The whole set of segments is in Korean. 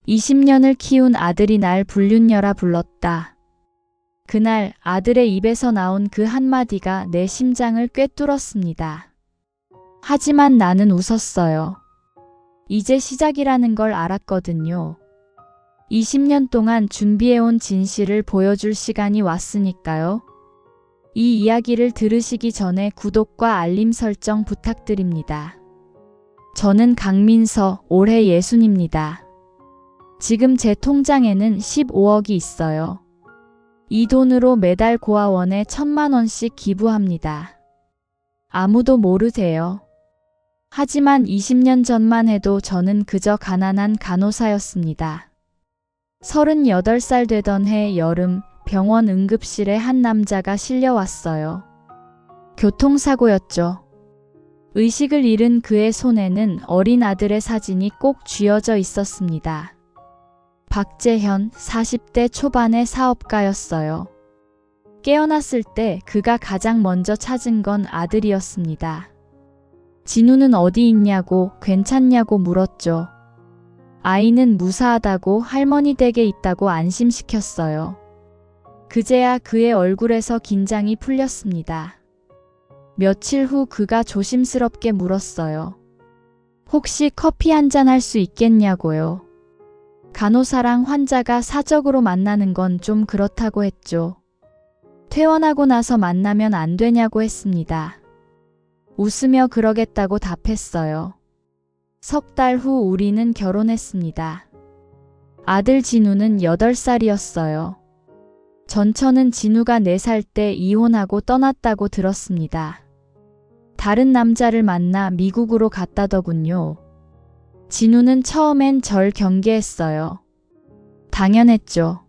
20년을 키운 아들이 날 불륜녀라 불렀다. 그날 아들의 입에서 나온 그 한마디가 내 심장을 꿰뚫었습니다. 하지만 나는 웃었어요. 이제 시작이라는 걸 알았거든요. 20년 동안 준비해온 진실을 보여줄 시간이 왔으니까요. 이 이야기를 들으시기 전에 구독과 알림 설정 부탁드립니다. 저는 강민서, 올해 60입니다. 지금 제 통장에는 15억이 있어요. 이 돈으로 매달 고아원에 1,000만 원씩 기부합니다. 아무도 모르세요. 하지만 20년 전만 해도 저는 그저 가난한 간호사였습니다. 38살 되던 해 여름 병원 응급실에 한 남자가 실려왔어요. 교통사고였죠. 의식을 잃은 그의 손에는 어린 아들의 사진이 꼭 쥐어져 있었습니다. 박재현, 40대 초반의 사업가였어요. 깨어났을 때 그가 가장 먼저 찾은 건 아들이었습니다. 진우는 어디 있냐고, 괜찮냐고 물었죠. 아이는 무사하다고, 할머니 댁에 있다고 안심시켰어요. 그제야 그의 얼굴에서 긴장이 풀렸습니다. 며칠 후 그가 조심스럽게 물었어요. 혹시 커피 한잔 할 수 있겠냐고요. 간호사랑 환자가 사적으로 만나는 건 좀 그렇다고 했죠. 퇴원하고 나서 만나면 안 되냐고 했습니다. 웃으며 그러겠다고 답했어요. 석 달 후 우리는 결혼했습니다. 아들 진우는 8살이었어요. 전처는 진우가 4살 때 이혼하고 떠났다고 들었습니다. 다른 남자를 만나 미국으로 갔다더군요. 진우는 처음엔 절 경계했어요. 당연했죠.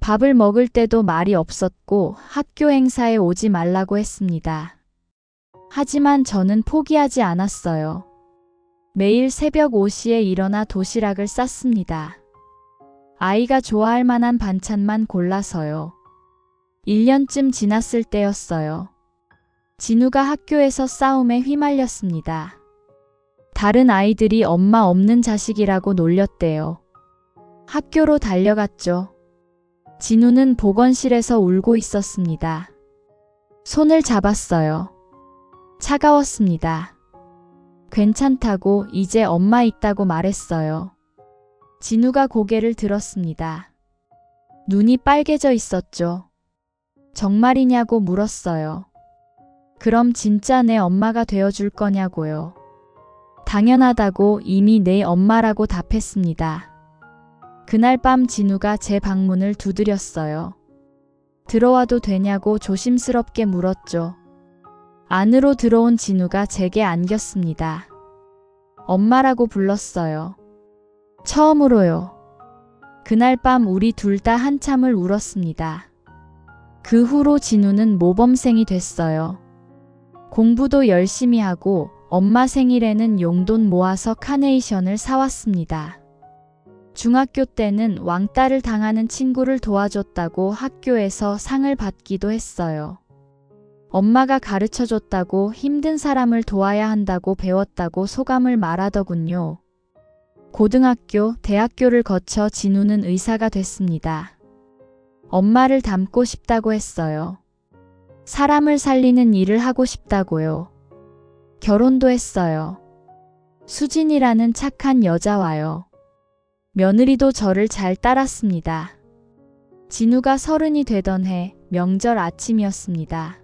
밥을 먹을 때도 말이 없었고 학교 행사에 오지 말라고 했습니다. 하지만 저는 포기하지 않았어요. 매일 새벽 5시에 일어나 도시락을 쌌습니다. 아이가 좋아할 만한 반찬만 골라서요. 1년쯤 지났을 때였어요. 진우가 학교에서 싸움에 휘말렸습니다. 다른 아이들이 엄마 없는 자식이라고 놀렸대요. 학교로 달려갔죠. 진우는 보건실에서 울고 있었습니다. 손을 잡았어요. 차가웠습니다. 괜찮다고, 이제 엄마 있다고 말했어요. 진우가 고개를 들었습니다. 눈이 빨개져 있었죠. 정말이냐고 물었어요. 그럼 진짜 내 엄마가 되어줄 거냐고요. 당연하다고, 이미 내 엄마라고 답했습니다. 그날 밤 진우가 제 방문을 두드렸어요. 들어와도 되냐고 조심스럽게 물었죠. 안으로 들어온 진우가 제게 안겼습니다. 엄마라고 불렀어요. 처음으로요. 그날 밤 우리 둘 다 한참을 울었습니다. 그 후로 진우는 모범생이 됐어요. 공부도 열심히 하고 엄마 생일에는 용돈 모아서 카네이션을 사왔습니다. 중학교 때는 왕따를 당하는 친구를 도와줬다고 학교에서 상을 받기도 했어요. 엄마가 가르쳐줬다고, 힘든 사람을 도와야 한다고 배웠다고 소감을 말하더군요. 고등학교, 대학교를 거쳐 진우는 의사가 됐습니다. 엄마를 닮고 싶다고 했어요. 사람을 살리는 일을 하고 싶다고요. 결혼도 했어요. 수진이라는 착한 여자와요. 며느리도 저를 잘 따랐습니다. 진우가 30이 되던 해 명절 아침이었습니다.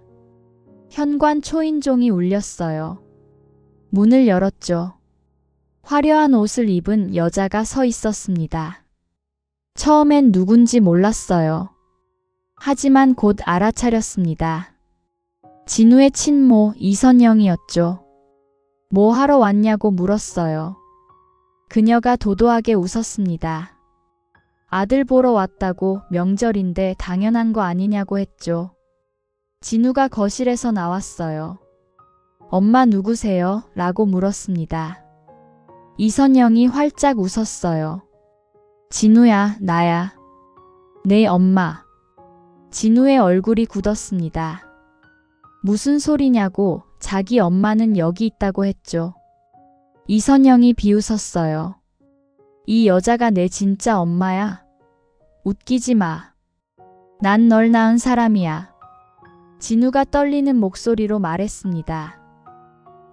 현관 초인종이 울렸어요. 문을 열었죠. 화려한 옷을 입은 여자가 서 있었습니다. 처음엔 누군지 몰랐어요. 하지만 곧 알아차렸습니다. 진우의 친모 이선영이었죠. 뭐 하러 왔냐고 물었어요. 그녀가 도도하게 웃었습니다. 아들 보러 왔다고, 명절인데 당연한 거 아니냐고 했죠. 진우가 거실에서 나왔어요. 엄마 누구세요? 라고 물었습니다. 이선영이 활짝 웃었어요. 진우야, 나야. 내 엄마. 진우의 얼굴이 굳었습니다. 무슨 소리냐고, 자기 엄마는 여기 있다고 했죠. 이선영이 비웃었어요. 이 여자가 내 진짜 엄마야. 웃기지 마. 난 널 낳은 사람이야. 진우가 떨리는 목소리로 말했습니다.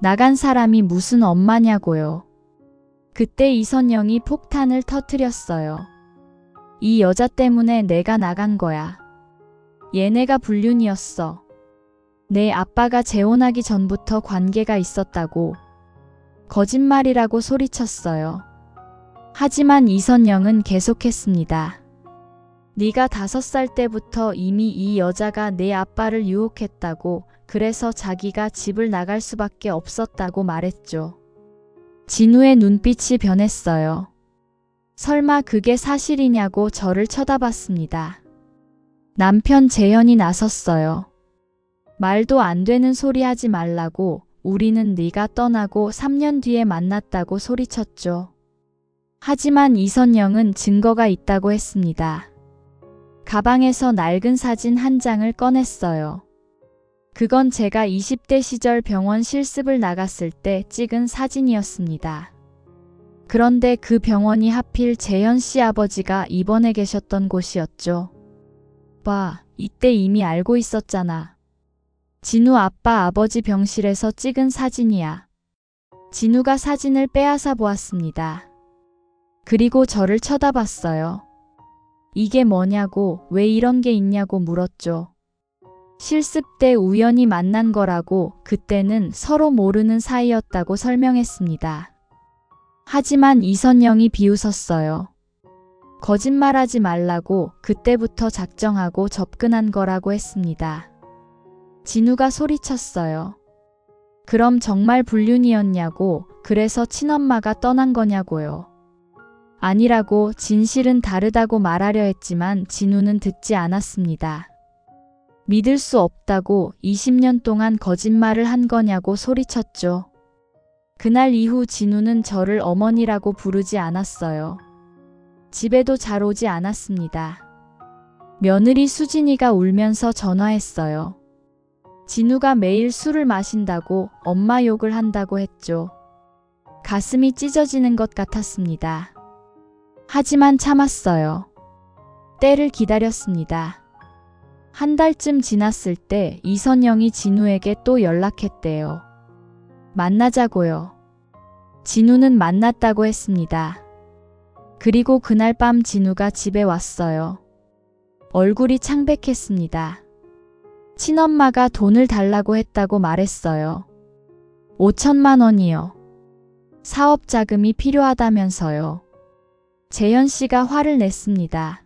나간 사람이 무슨 엄마냐고요. 그때 이선영이 폭탄을 터뜨렸어요. 이 여자 때문에 내가 나간 거야. 얘네가 불륜이었어. 내 아빠가 재혼하기 전부터 관계가 있었다고. 거짓말이라고 소리쳤어요. 하지만 이선영은 계속했습니다. 네가 5살 때부터 이미 이 여자가 내 아빠를 유혹했다고, 그래서 자기가 집을 나갈 수밖에 없었다고 말했죠. 진우의 눈빛이 변했어요. 설마 그게 사실이냐고 저를 쳐다봤습니다. 남편 재현이 나섰어요. 말도 안 되는 소리 하지 말라고. 우리는 네가 떠나고 3년 뒤에 만났다고 소리쳤죠. 하지만 이선영은 증거가 있다고 했습니다. 가방에서 낡은 사진 한 장을 꺼냈어요. 그건 제가 20대 시절 병원 실습을 나갔을 때 찍은 사진이었습니다. 그런데 그 병원이 하필 재현 씨 아버지가 입원해 계셨던 곳이었죠. 봐, 이때 이미 알고 있었잖아. 진우 아빠 아버지 병실에서 찍은 사진이야. 진우가 사진을 빼앗아 보았습니다. 그리고 저를 쳐다봤어요. 이게 뭐냐고, 왜 이런 게 있냐고 물었죠. 실습 때 우연히 만난 거라고, 그때는 서로 모르는 사이였다고 설명했습니다. 하지만 이선영이 비웃었어요. 거짓말하지 말라고, 그때부터 작정하고 접근한 거라고 했습니다. 진우가 소리쳤어요. 그럼 정말 불륜이었냐고, 그래서 친엄마가 떠난 거냐고요. 아니라고, 진실은 다르다고 말하려 했지만 진우는 듣지 않았습니다. 믿을 수 없다고, 20년 동안 거짓말을 한 거냐고 소리쳤죠. 그날 이후 진우는 저를 어머니라고 부르지 않았어요. 집에도 잘 오지 않았습니다. 며느리 수진이가 울면서 전화했어요. 진우가 매일 술을 마신다고, 엄마 욕을 한다고 했죠. 가슴이 찢어지는 것 같았습니다. 하지만 참았어요. 때를 기다렸습니다. 한 달쯤 지났을 때 이선영이 진우에게 또 연락했대요. 만나자고요. 진우는 만났다고 했습니다. 그리고 그날 밤 진우가 집에 왔어요. 얼굴이 창백했습니다. 친엄마가 돈을 달라고 했다고 말했어요. 5천만 원이요. 사업 자금이 필요하다면서요. 재현 씨가 화를 냈습니다.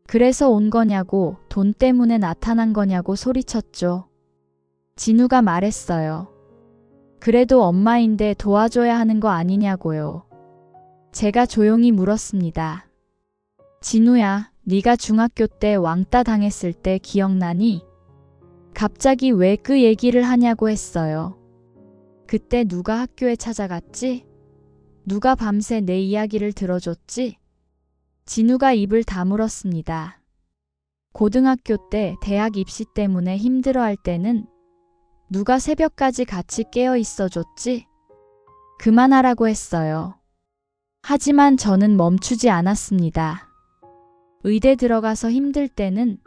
그래서 온 거냐고, 돈 때문에 나타난 거냐고 소리쳤죠. 진우가 말했어요. 그래도 엄마인데 도와줘야 하는 거 아니냐고요. 제가 조용히 물었습니다. 진우야, 네가 중학교 때 왕따 당했을 때 기억나니? 갑자기 왜 그 얘기를 하냐고 했어요. 그때 누가 학교에 찾아갔지? 누가 밤새 내 이야기를 들어줬지? 진우가 입을 다물었습니다. 고등학교 때 대학 입시 때문에 힘들어할 때는 누가 새벽까지 같이 깨어 있어줬지? 그만하라고 했어요. 하지만 저는 멈추지 않았습니다. 의대 들어가서 힘들 때는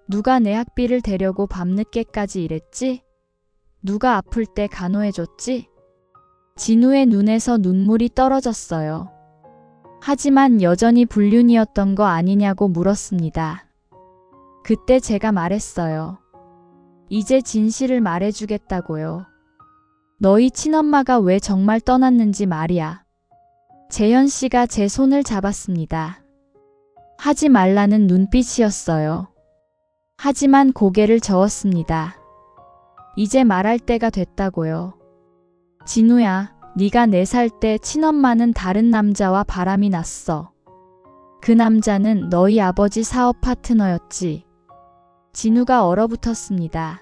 누가 내 학비를 대려고 밤늦게까지 일했지? 누가 아플 때 간호해줬지? 진우의 눈에서 눈물이 떨어졌어요. 하지만 여전히 불륜이었던 거 아니냐고 물었습니다. 그때 제가 말했어요. 이제 진실을 말해주겠다고요. 너희 친엄마가 왜 정말 떠났는지 말이야. 재현 씨가 제 손을 잡았습니다. 하지 말라는 눈빛이었어요. 하지만 고개를 저었습니다. 이제 말할 때가 됐다고요. 진우야, 네가 4살 때 친엄마는 다른 남자와 바람이 났어. 그 남자는 너희 아버지 사업 파트너였지. 진우가 얼어붙었습니다.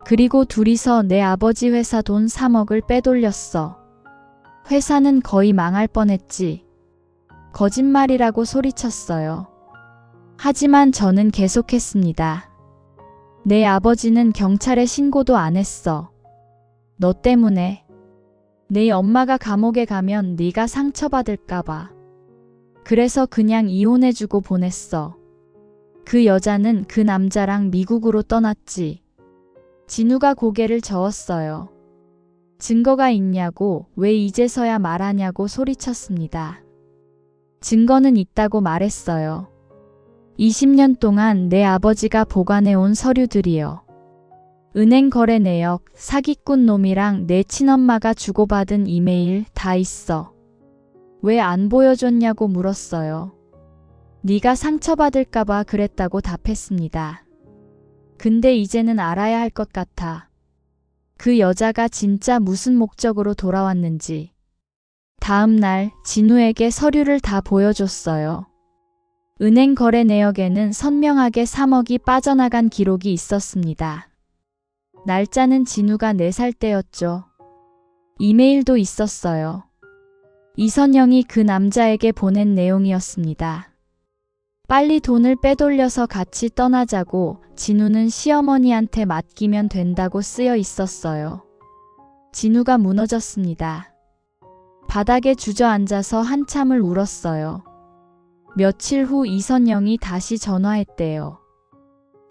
그리고 둘이서 내 아버지 회사 돈 3억을 빼돌렸어. 회사는 거의 망할 뻔했지. 거짓말이라고 소리쳤어요. 하지만 저는 계속했습니다. 내 아버지는 경찰에 신고도 안 했어. 너 때문에. 네 엄마가 감옥에 가면 네가 상처받을까봐. 그래서 그냥 이혼해주고 보냈어. 그 여자는 그 남자랑 미국으로 떠났지. 진우가 고개를 저었어요. 증거가 있냐고, 왜 이제서야 말하냐고 소리쳤습니다. 증거는 있다고 말했어요. 20년 동안 내 아버지가 보관해온 서류들이요. 은행 거래 내역, 사기꾼 놈이랑 내 친엄마가 주고받은 이메일 다 있어. 왜 안 보여줬냐고 물었어요. 네가 상처받을까봐 그랬다고 답했습니다. 근데 이제는 알아야 할 것 같아. 그 여자가 진짜 무슨 목적으로 돌아왔는지. 다음 날 진우에게 서류를 다 보여줬어요. 은행 거래 내역에는 선명하게 3억이 빠져나간 기록이 있었습니다. 날짜는 진우가 4살 때였죠. 이메일도 있었어요. 이선영이 그 남자에게 보낸 내용이었습니다. 빨리 돈을 빼돌려서 같이 떠나자고, 진우는 시어머니한테 맡기면 된다고 쓰여 있었어요. 진우가 무너졌습니다. 바닥에 주저앉아서 한참을 울었어요. 며칠 후 이선영이 다시 전화했대요.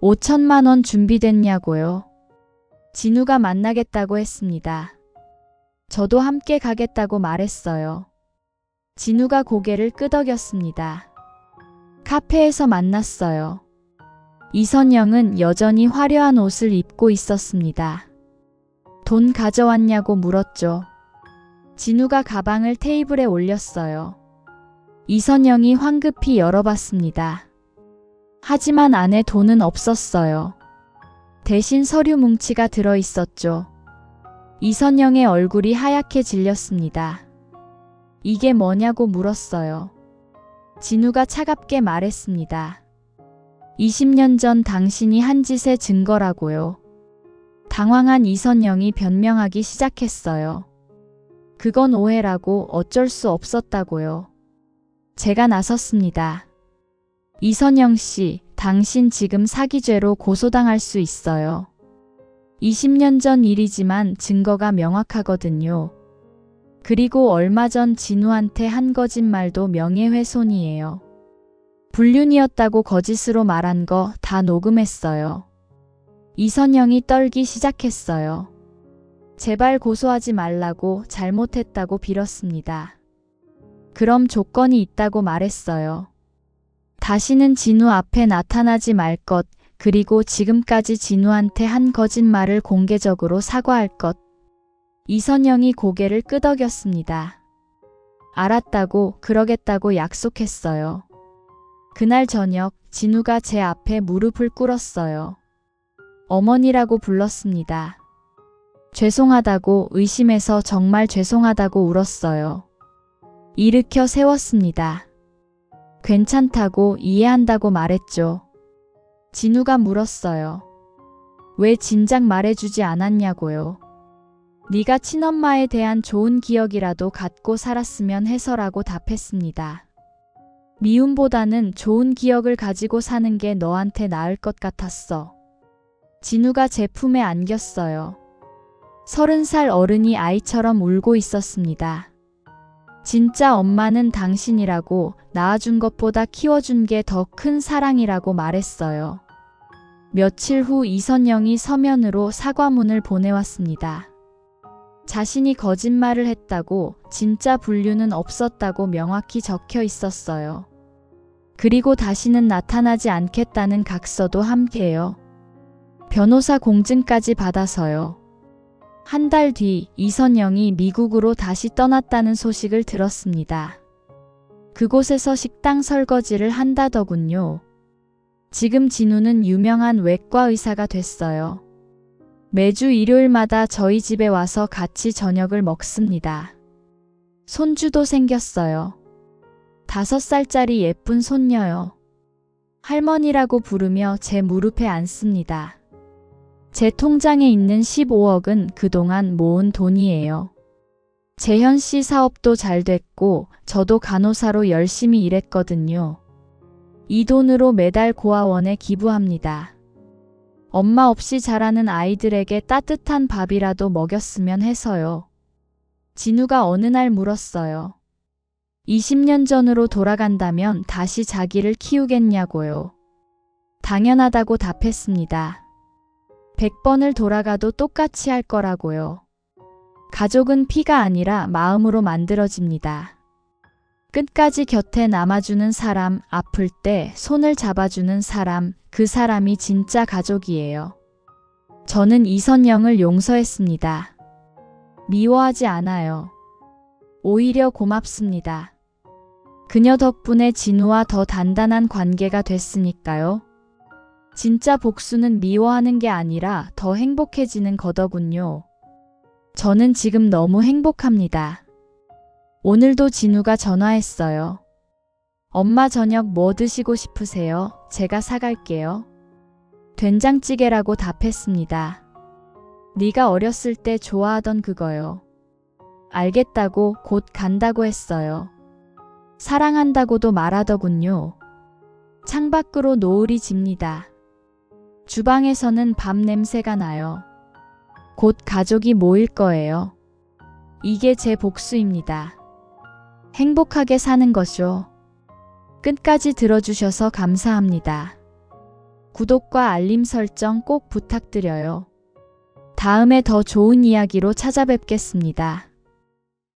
5천만 원 준비됐냐고요. 진우가 만나겠다고 했습니다. 저도 함께 가겠다고 말했어요. 진우가 고개를 끄덕였습니다. 카페에서 만났어요. 이선영은 여전히 화려한 옷을 입고 있었습니다. 돈 가져왔냐고 물었죠. 진우가 가방을 테이블에 올렸어요. 이선영이 황급히 열어봤습니다. 하지만 안에 돈은 없었어요. 대신 서류 뭉치가 들어있었죠. 이선영의 얼굴이 하얗게 질렸습니다. 이게 뭐냐고 물었어요. 진우가 차갑게 말했습니다. 20년 전 당신이 한 짓의 증거라고요. 당황한 이선영이 변명하기 시작했어요. 그건 오해라고, 어쩔 수 없었다고요. 제가 나섰습니다. 이선영 씨, 당신 지금 사기죄로 고소당할 수 있어요. 20년 전 일이지만 증거가 명확하거든요. 그리고 얼마 전 진우한테 한 거짓말도 명예훼손이에요. 불륜이었다고 거짓으로 말한 거 다 녹음했어요. 이선영이 떨기 시작했어요. 제발 고소하지 말라고, 잘못했다고 빌었습니다. 그럼 조건이 있다고 말했어요. 다시는 진우 앞에 나타나지 말 것, 그리고 지금까지 진우한테 한 거짓말을 공개적으로 사과할 것. 이선영이 고개를 끄덕였습니다. 알았다고, 그러겠다고 약속했어요. 그날 저녁 진우가 제 앞에 무릎을 꿇었어요. 어머니라고 불렀습니다. 죄송하다고, 의심해서 정말 죄송하다고 울었어요. 일으켜 세웠습니다. 괜찮다고, 이해한다고 말했죠. 진우가 물었어요. 왜 진작 말해주지 않았냐고요. 네가 친엄마에 대한 좋은 기억이라도 갖고 살았으면 해서라고 답했습니다. 미움보다는 좋은 기억을 가지고 사는 게 너한테 나을 것 같았어. 진우가 제 품에 안겼어요. 30살 어른이 아이처럼 울고 있었습니다. 진짜 엄마는 당신이라고, 낳아준 것보다 키워준 게 더 큰 사랑이라고 말했어요. 며칠 후 이선영이 서면으로 사과문을 보내왔습니다. 자신이 거짓말을 했다고, 진짜 불륜은 없었다고 명확히 적혀 있었어요. 그리고 다시는 나타나지 않겠다는 각서도 함께요. 변호사 공증까지 받아서요. 한 달 뒤 이선영이 미국으로 다시 떠났다는 소식을 들었습니다. 그곳에서 식당 설거지를 한다더군요. 지금 진우는 유명한 외과 의사가 됐어요. 매주 일요일마다 저희 집에 와서 같이 저녁을 먹습니다. 손주도 생겼어요. 5살짜리 예쁜 손녀요. 할머니라고 부르며 제 무릎에 앉습니다. 제 통장에 있는 15억은 그동안 모은 돈이에요. 재현 씨 사업도 잘 됐고 저도 간호사로 열심히 일했거든요. 이 돈으로 매달 고아원에 기부합니다. 엄마 없이 자라는 아이들에게 따뜻한 밥이라도 먹였으면 해서요. 진우가 어느 날 물었어요. 20년 전으로 돌아간다면 다시 자기를 키우겠냐고요. 당연하다고 답했습니다. 100번을 돌아가도 똑같이 할 거라고요. 가족은 피가 아니라 마음으로 만들어집니다. 끝까지 곁에 남아주는 사람, 아플 때 손을 잡아주는 사람, 그 사람이 진짜 가족이에요. 저는 이선영을 용서했습니다. 미워하지 않아요. 오히려 고맙습니다. 그녀 덕분에 진우와 더 단단한 관계가 됐으니까요. 진짜 복수는 미워하는 게 아니라 더 행복해지는 거더군요. 저는 지금 너무 행복합니다. 오늘도 진우가 전화했어요. 엄마 저녁 뭐 드시고 싶으세요? 제가 사갈게요. 된장찌개라고 답했습니다. 네가 어렸을 때 좋아하던 그거요. 알겠다고 곧 간다고 했어요. 사랑한다고도 말하더군요. 창밖으로 노을이 집니다. 주방에서는 밥 냄새가 나요. 곧 가족이 모일 거예요. 이게 제 복수입니다. 행복하게 사는 거죠. 끝까지 들어주셔서 감사합니다. 구독과 알림 설정 꼭 부탁드려요. 다음에 더 좋은 이야기로 찾아뵙겠습니다.